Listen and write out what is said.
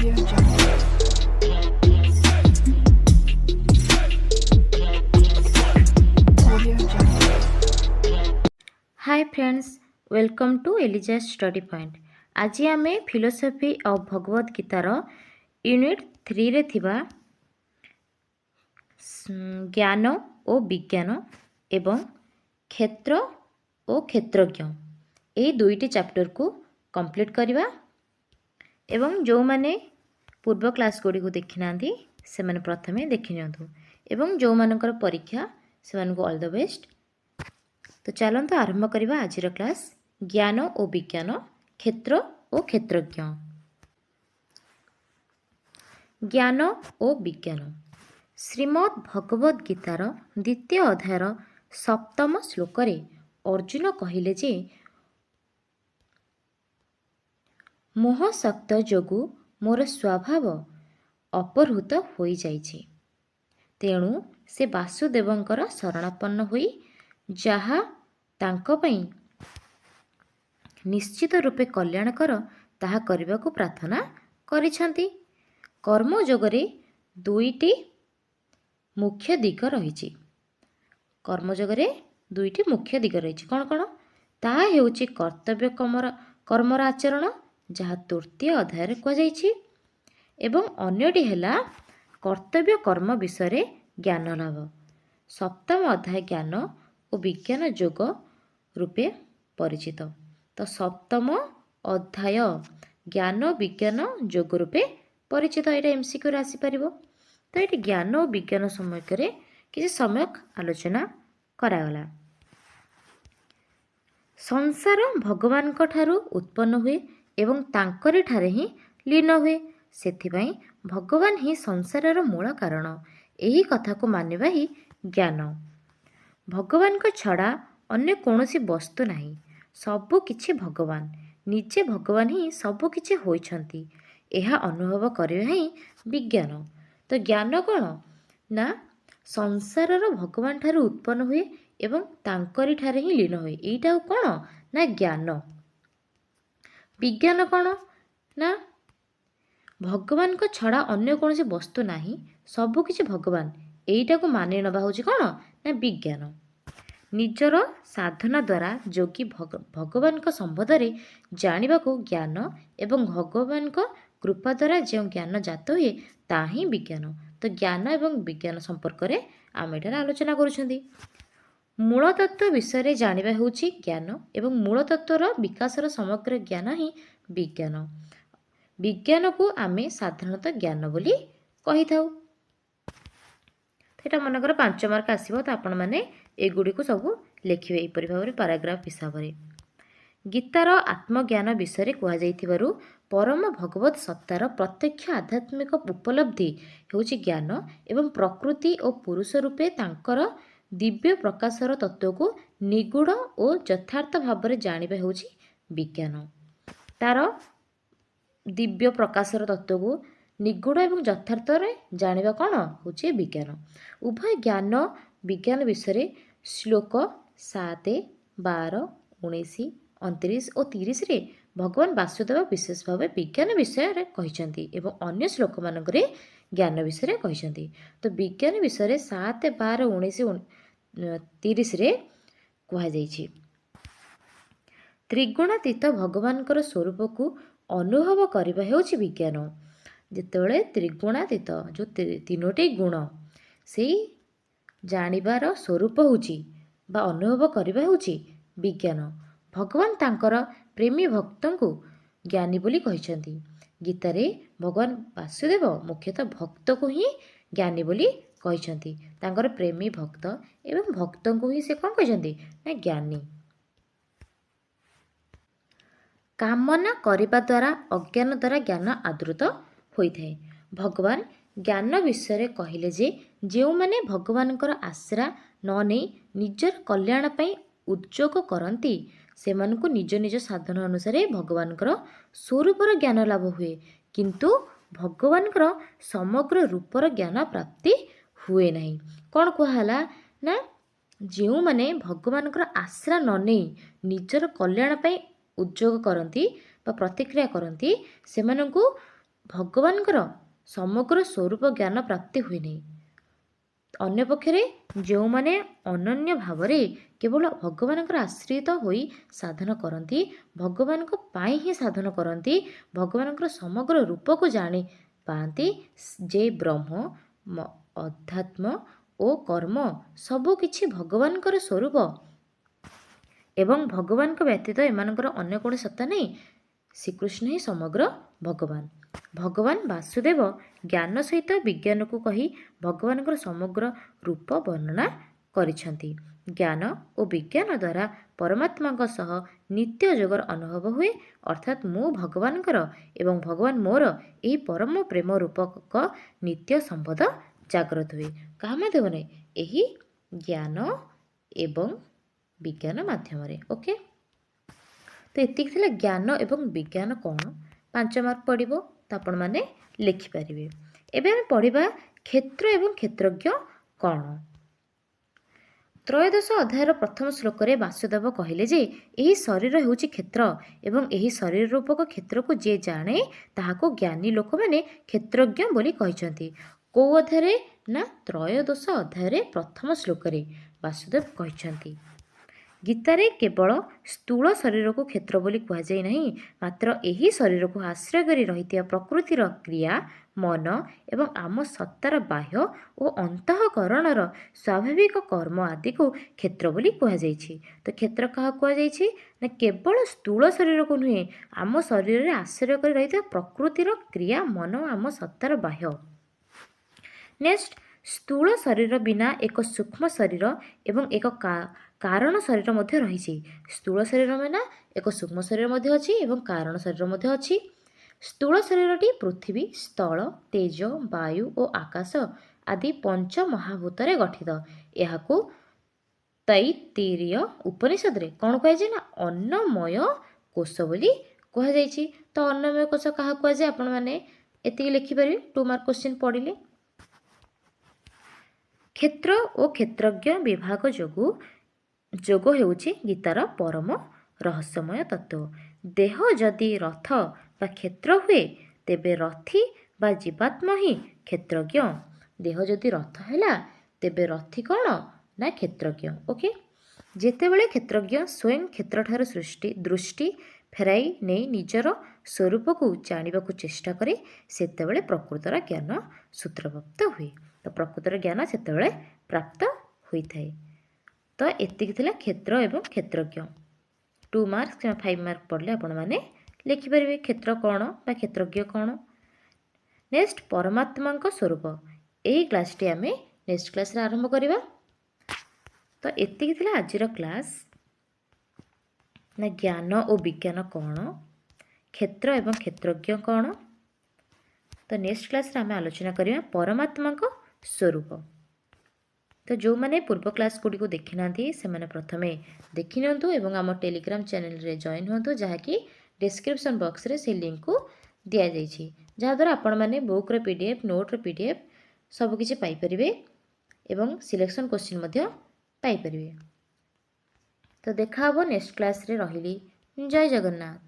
Audio Jungle. Audio Jungle. Hi friends, welcome to Eliza study point. आज आम philosophy of Bhagavad गीतार unit 3 रे थिबा ज्ञान और विज्ञान एवं क्षेत्र और क्षेत्रज्ञ यही दुईटी चैप्टर को कंप्लीट करवा एवं जो माने पूर्व क्लास गुड़ी को देखि नांती से माने प्रथमे देखि नियंतु एवं जो मानकर परीक्षा से मानको ऑल द बेस्ट। तो चलते आरंभ करवा आज क्लास ज्ञान और विज्ञान क्षेत्र और क्षेत्रज्ञ। ज्ञान और विज्ञान श्रीमद् भगवद गीतार द्वितीय अध्यायर सप्तम श्लोक रे अर्जुन कहिले जे मोहशक्त जोगु मोर स्वभाव अपहृत होई जाइछे, तेणु से वासुदेवंकर शरणापन्न होई जहा तांको पई निश्चित रूपे कल्याणकर ताहा करबाकू प्रार्थना करिछंती। कर्मयोगरे दुईटी मुख्य दिग रहिछि। कर्मयोगरे दुईटी मुख्य दिग रहिछि कौन कौन ताहा हेउछि कर्तव्य कर्मर आचरण जहा तृतीय अध्याय कह जाइछि एवं अन्यटी हेला कर्तव्य कर्म विषय ज्ञान लाभ। सप्तम अध्याय ज्ञान और विज्ञान योग रूपे परिचित। तो सप्तम अध्याय ज्ञान विज्ञान योग रूपे परिचित यहाँ एमसीक्यू आसीपर। तो ये ज्ञान और विज्ञान समय किसी समय आलोचना करागला। संसार भगवान ठारू उत्पन्न हुए एवं तांकरी ठारे ही लीन हुए, सेथिपाई भगवान ही संसारर मूल कारण। यही कथा को मानिबा ही ज्ञान। भगवान को छड़ा अन्य कौनसी वस्तु नहीं, सबु किछि भगवान निजे भगवान ही सबु किछि होइछंती, यह अनुभव करबा ही विज्ञान। तो ज्ञान कौन ना संसारर भगवान ठारू उत्पन्न हुए एवं तांकरी ठारे ही लीन हुए, एटा कौन ना ज्ञान। विज्ञान कौन ना भगवान को छड़ा अन्य कौन सी वस्तु नहीं, सबु किछि भगवान, एटा को मानि नबा होछि कौन ना विज्ञान। निजर साधना द्वारा योगी भगवान को संबंध में जानिबा को ज्ञान एवं भगवान को कृपा द्वारा जो ज्ञान जात हुए ता ही विज्ञान। तो ज्ञान एवं विज्ञान संपर्क में आम एठार आलोचना करुछंती। मूल तत्व विषय जानिबा होछि ज्ञान एवं मूल तत्वर विकासर समग्र ज्ञान ही विज्ञान। विज्ञान को आमे साधारणतः ज्ञान बोली कहि थाउ। एटा मनकर 5 मार्क आसीबो, तो आपण माने एगुडी को सब लिखिबे एपरि भाबरे पैराग्राफ हिसाब रे। गीतार आत्मज्ञान विषय कह जाइथिबारु परम भगवत सत्तार प्रत्यक्ष आध्यात्मिक उपलब्धि हेउछि ज्ञान एवं प्रकृति और पुरुष रूपे तांकर दिव्य प्रकाशर तत्व को निगूढ़ और यथार्थ भाव में जानिबा हेउछि विज्ञान। तार दिव्य प्रकाशर तत्व को निगूढ़ एवं यथार्थ रे जानिबा कौन होछि विज्ञान। उभय ज्ञान विज्ञान विषय श्लोक 7, 12, 19, 29 और 30 रे भगवान वासुदेव विशेष भाव विज्ञान विषय रे कहिसंती एवं अन्य श्लोक मानकरे ज्ञान विषय कहिसंती। तो विज्ञान विषय 7, 12, 19, 30 रे कह जाइछि त्रिगुणातीत भगवानकर स्वरूप को अनुभव करबा हेउछि विज्ञान। जेतेबेले त्रिगुणातीत जो तीनोटी गुण से जानिबार स्वरूप होछि बा अनुभव करबा होछि विज्ञान। भगवान तांकर प्रेमी भक्तों को ज्ञानी बोली कहिसंती। गीतारे भगवान वासुदेव मुख्यतः भक्त को ही ज्ञानी बोली कहिसंती। तांकर प्रेमी भक्त एवं भक्तों को ही से कौन कहिसंती ना ज्ञानी। कामना करिबा द्वारा अज्ञान द्वारा ज्ञान आदृत होइथाय। भगवान ज्ञान विषय कहिले जे जो माने भगवानकर आश्रा न नहीं निजर कल्याण पई उद्योग करती से मानकु निज निज साधन अनुसार भगवानकर स्वरूपर ज्ञान लाभ हुए, किंतु भगवानकर समग्र रूपर ज्ञान प्राप्ति हुए नहीं। कौन कहला ना जो माने भगवानकर आश्रा न नहीं निजर कल्याण पई उद्योग करती बा प्रतिक्रिया करती से ଭଗବାନଙ୍କର ସମଗ୍ର ସ୍ୱରୂପ ଜ୍ଞାନ ପ୍ରାପ୍ତି ହୁଏ ନାହିଁ। ଅନ୍ୟପକ୍ଷରେ ଯେଉଁମାନେ ଅନନ୍ୟ ଭାବରେ କେବଳ ଭଗବାନଙ୍କର ଆଶ୍ରିତ ହୋଇ ସାଧନ କରନ୍ତି, ଭଗବାନଙ୍କ ପାଇଁ ହିଁ ସାଧନ କରନ୍ତି, ଭଗବାନଙ୍କର ସମଗ୍ର ରୂପକୁ ଜାଣି ପାଆନ୍ତି ଯେ ବ୍ରହ୍ମ, ଅଧ୍ୟାତ୍ମ ଓ କର୍ମ ସବୁକିଛି ଭଗବାନଙ୍କର ସ୍ୱରୂପ ଏବଂ ଭଗବାନଙ୍କ ବ୍ୟତୀତ ଏମାନଙ୍କର ଅନ୍ୟ କୌଣସି ସତ୍ତା ନାହିଁ। ଶ୍ରୀକୃଷ୍ଣ ହିଁ ସମଗ୍ର ଭଗବାନ। ଭଗବାନ ବାସୁଦେବ ଜ୍ଞାନ ସହିତ ବିଜ୍ଞାନକୁ କହି ଭଗବାନଙ୍କର ସମଗ୍ର ରୂପ ବର୍ଣ୍ଣନା କରିଛନ୍ତି। ଜ୍ଞାନ ଓ ବିଜ୍ଞାନ ଦ୍ୱାରା ପରମାତ୍ମାଙ୍କ ସହ ନିତ୍ୟ ଯୋଗର ଅନୁଭବ ହୁଏ, ଅର୍ଥାତ୍ ମୁଁ ଭଗବାନଙ୍କର ଏବଂ ଭଗବାନ ମୋର ଏହି ପରମ ପ୍ରେମ ରୂପକ ନିତ୍ୟ ସମ୍ବନ୍ଧ ଜାଗ୍ରତ ହୁଏ। କାହା ମାଧ୍ୟମରେ? ଏହି ଜ୍ଞାନ ଏବଂ ବିଜ୍ଞାନ ମାଧ୍ୟମରେ। ଓକେ, ତ ଏତିକି ଥିଲା ଜ୍ଞାନ ଏବଂ ବିଜ୍ଞାନ କ'ଣ। 5 ମାର୍କ ପଡ଼ିବ, ତ ଆପଣମାନେ ଲେଖିପାରିବେ। ଏବେ ଆମେ ପଢ଼ିବା କ୍ଷେତ୍ର ଏବଂ କ୍ଷେତ୍ରଜ୍ଞ କ'ଣ। ତ୍ରୟୋଦଶ ଅଧ୍ୟାୟର ପ୍ରଥମ ଶ୍ଲୋକରେ ବାସୁଦେବ କହିଲେ ଯେ ଏହି ଶରୀର ହେଉଛି କ୍ଷେତ୍ର ଏବଂ ଏହି ଶରୀର ରୂପକ କ୍ଷେତ୍ରକୁ ଯିଏ ଜାଣେ ତାହାକୁ ଜ୍ଞାନୀ ଲୋକମାନେ କ୍ଷେତ୍ରଜ୍ଞ ବୋଲି କହିଛନ୍ତି। କେଉଁ ଅଧ୍ୟାୟରେ? ନା ତ୍ରୟୋଦଶ ଅଧ୍ୟାୟରେ ପ୍ରଥମ ଶ୍ଲୋକରେ ବାସୁଦେବ କହିଛନ୍ତି। ଗୀତାରେ କେବଳ ସ୍ଥୂଳ ଶରୀରକୁ କ୍ଷେତ୍ର ବୋଲି କୁହାଯାଇ ନାହିଁ, ମାତ୍ର ଏହି ଶରୀରକୁ ଆଶ୍ରୟ କରି ରହିଥିବା ପ୍ରକୃତିର କ୍ରିୟା, ମନ ଏବଂ ଆମ ସତ୍ତାର ବାହ୍ୟ ଓ ଅନ୍ତଃକରଣର ସ୍ୱାଭାବିକ କର୍ମ ଆଦିକୁ କ୍ଷେତ୍ର ବୋଲି କୁହାଯାଇଛି। ତ କ୍ଷେତ୍ର କାହାକୁ କୁହାଯାଇଛି? ନା କେବଳ ସ୍ଥୂଳ ଶରୀରକୁ ନୁହେଁ, ଆମ ଶରୀରରେ ଆଶ୍ରୟ କରି ରହିଥିବା ପ୍ରକୃତିର କ୍ରିୟା, ମନ ଓ ଆମ ସତ୍ତାର ବାହ୍ୟ। ନେକ୍ସଟ, ସ୍ଥୂଳ ଶରୀର ବିନା ଏକ ସୂକ୍ଷ୍ମ ଶରୀର ଏବଂ ଏକ କାରଣ ଶରୀର ମଧ୍ୟ ରହିଛି। ସ୍ଥୂଳ ଶରୀର ବିନା ଏକ ସୂକ୍ଷ୍ମ ଶରୀର ମଧ୍ୟ ଅଛି ଏବଂ କାରଣ ଶରୀର ମଧ୍ୟ ଅଛି। ସ୍ଥୂଳ ଶରୀରଟି ପୃଥିବୀ, ସ୍ଥଳ, ତେଜ, ବାୟୁ ଓ ଆକାଶ ଆଦି ପଞ୍ଚ ମହାଭୂତରେ ଗଠିତ। ଏହାକୁ ତୈତ୍ତିରୀୟ ଉପନିଷଦରେ କ'ଣ କୁହାଯାଇଛି? ନା ଅନ୍ନମୟ କୋଷ ବୋଲି କୁହାଯାଇଛି। ତ ଅନ୍ନମୟ କୋଷ କାହା କୁହାଯାଏ? ଆପଣମାନେ ଏତିକି ଲେଖିପାରିବେ 2 ମାର୍କ କ୍ୱେଶ୍ଚିନ୍ ପଢ଼ିଲେ। କ୍ଷେତ୍ର ଓ କ୍ଷେତ୍ରଜ୍ଞ ବିଭାଗ ଯୋଗ ହେଉଛି ଗୀତାର ପରମ ରହସ୍ୟମୟ ତତ୍ତ୍ୱ। ଦେହ ଯଦି ରଥ ବା କ୍ଷେତ୍ର ହୁଏ, ତେବେ ରଥୀ ବା ଜୀବାତ୍ମା ହିଁ କ୍ଷେତ୍ରଜ୍ଞ। ଦେହ ଯଦି ରଥ ହେଲା, ତେବେ ରଥୀ କ'ଣ? ନା କ୍ଷେତ୍ରଜ୍ଞ। ଓକେ, ଯେତେବେଳେ କ୍ଷେତ୍ରଜ୍ଞ ସ୍ୱୟଂ କ୍ଷେତ୍ରଠାରୁ ଦୃଷ୍ଟି ଫେରାଇ ନେଇ ନିଜର ସ୍ୱରୂପକୁ ଜାଣିବାକୁ ଚେଷ୍ଟା କରେ, ସେତେବେଳେ ପ୍ରକୃତର ଜ୍ଞାନ ସୂତ୍ରପ୍ରାପ୍ତ ହୁଏ। ତ ପ୍ରକୃତର ଜ୍ଞାନ ସେତେବେଳେ ପ୍ରାପ୍ତ ହୋଇଥାଏ। ତ ଏତିକି ଥିଲା କ୍ଷେତ୍ର ଏବଂ କ୍ଷେତ୍ରଜ୍ଞ। 2 ମାର୍କ କିମ୍ବା 5 ମାର୍କ ପଢ଼ିଲେ ଆପଣମାନେ ଲେଖିପାରିବେ କ୍ଷେତ୍ର କ'ଣ ବା କ୍ଷେତ୍ରଜ୍ଞ କ'ଣ। ନେକ୍ସଟ, ପରମାତ୍ମାଙ୍କ ସ୍ୱରୂପ। ଏହି କ୍ଲାସ୍ଟି ଆମେ ନେକ୍ସଟ କ୍ଲାସ୍ରେ ଆରମ୍ଭ କରିବା। ତ ଏତିକି ଥିଲା ଆଜିର କ୍ଲାସ୍। ନା ଜ୍ଞାନ ଓ ବିଜ୍ଞାନ କ'ଣ, କ୍ଷେତ୍ର ଏବଂ କ୍ଷେତ୍ରଜ୍ଞ କ'ଣ। ତ ନେକ୍ସଟ କ୍ଲାସ୍ରେ ଆମେ ଆଲୋଚନା କରିବା ପରମାତ୍ମାଙ୍କ ସ୍ୱରୂପ। ତ ଯେଉଁମାନେ ପୂର୍ବ କ୍ଲାସ୍ ଗୁଡ଼ିକୁ ଦେଖିନାହାନ୍ତି ସେମାନେ ପ୍ରଥମେ ଦେଖିନିଅନ୍ତୁ ଏବଂ ଆମ ଟେଲିଗ୍ରାମ ଚ୍ୟାନେଲରେ ଜଏନ୍ ହୁଅନ୍ତୁ, ଯାହାକି ଡିସ୍କ୍ରିପ୍ସନ୍ ବକ୍ସରେ ସେ ଲିଙ୍କକୁ ଦିଆଯାଇଛି, ଯାହାଦ୍ୱାରା ଆପଣମାନେ ବୁକ୍ର PDF, ନୋଟ୍ର PDF ସବୁକିଛି ପାଇପାରିବେ ଏବଂ ସିଲେକ୍ସନ୍ କ୍ୱେଶ୍ଚିନ୍ ମଧ୍ୟ ପାଇପାରିବେ। ତ ଦେଖା ହେବ ନେକ୍ସଟ କ୍ଲାସ୍ରେ। ରହିଲି, ଜୟ ଜଗନ୍ନାଥ।